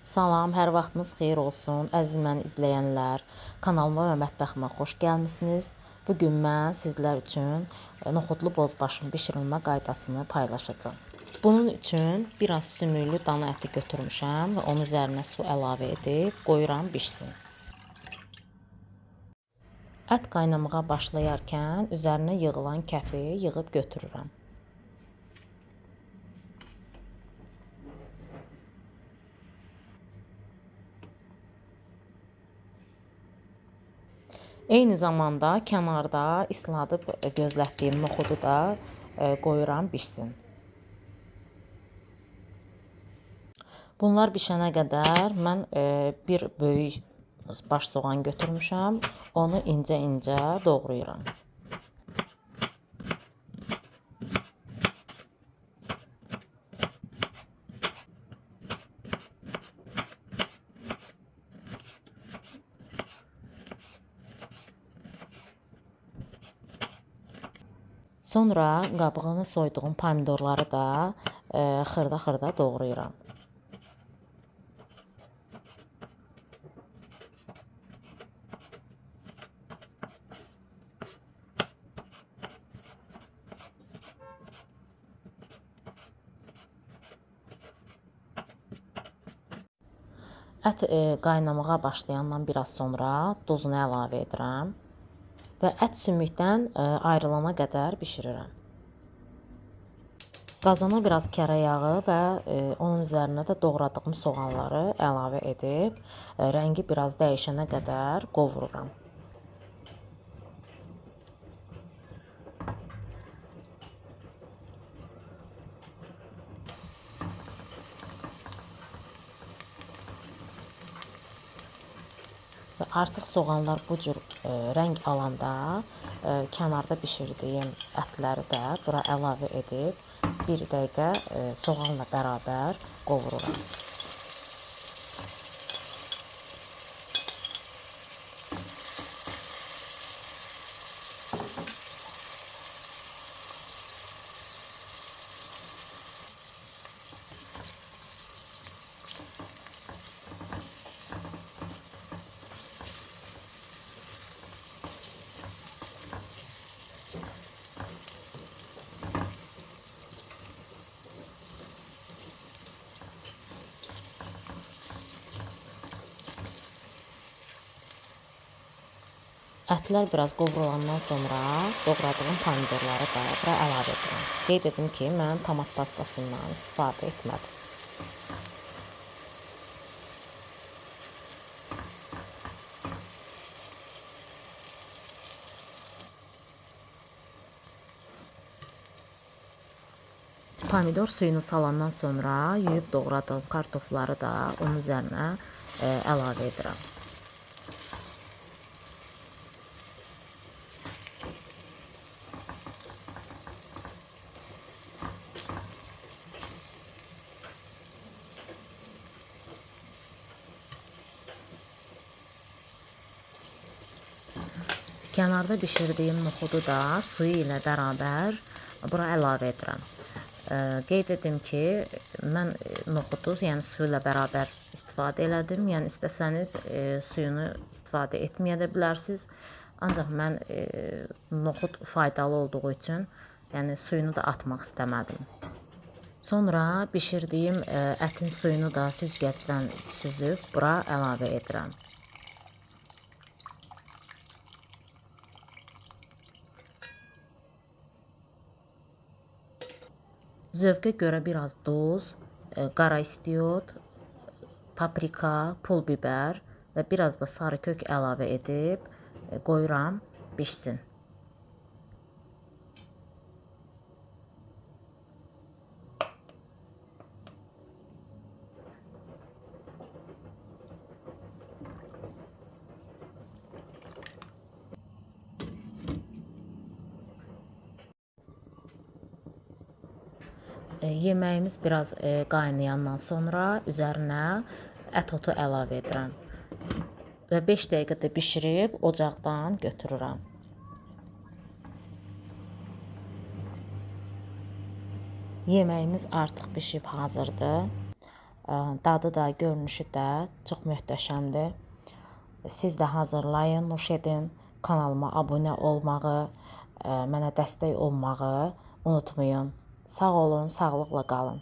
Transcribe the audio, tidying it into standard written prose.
Salam, hər vaxtınız xeyir olsun. Əziz məni izləyənlər, kanalıma və mətbəximə xoş gəlmisiniz. Bu gün mən sizlər üçün noxudlu bozbaşın bişirilmə qaydasını paylaşacağam. Bunun üçün biraz sümüklü dana əti götürmüşəm və onun üzərinə su əlavə edib qoyuram bişsin. Ət qaynamağa başlayarkən üzərinə yığılan kəfi yığıb götürürəm. Eyni zamanda kənarda isladıb gözlətdiyim noxudu da qoyuram bişsin. Bunlar bişənə qədər mən bir böyük baş soğan götürmüşəm. Onu incə-incə doğrayıram. Sonra qabığını soyduğum pomidorları da xırda-xırda doğrayıram. Ət qaynamağa başlayandan biraz sonra duzunu əlavə edirəm və ət sümükdən ayrılana qədər bişirirəm. Qazana biraz kərə yağı və onun üzərinə də doğradığım soğanları əlavə edib rəngi biraz dəyişənə qədər qovururam. Və artıq soğanlar bu cür rəng alanda kənarda bişirdiyim ətləri də bura əlavə edib bir dəqiqə soğanla bərabər qovururam. Ətlər biraz qovrulandan sonra doğradığım pomidorları da bura əlavə edirəm. Qeyd edim ki, mən tomat pastasından istifadə etmədim. Pomidor suyunu salandan sonra yuyub doğradığım kartofları da onun üzərinə əlavə edirəm. Kənarda bişirdiyim noxudu da suyu ilə bərabər bura əlavə edirəm. Qeyd edim ki, mən noxudu, yəni suyu ilə bərabər istifadə elədim. Yəni istəsəniz suyunu istifadə etməyə də bilərsiniz. Ancaq mən noxud faydalı olduğu üçün yəni suyunu da atmaq istəmədim. Sonra bişirdiyim ətin suyunu da süzgəcdən süzüb bura əlavə edirəm. Zövqə görə biraz duz, qara istiot, paprika, pul biber və biraz da sarı kök əlavə edib qoyuram bişsin. Yeməyimiz biraz qaynayandan sonra üzərinə ət otu əlavə edirəm və 5 dəqiqə bişirib ocaqdan götürürəm. Yeməyimiz artıq bişib hazırdır. Dadı da, görünüşü də çox möhtəşəmdir. Siz də hazırlayın, nuş edin. Kanalıma abunə olmağı, mənə dəstək olmağı unutmayın. Sağ olun, sağlıqla qalın.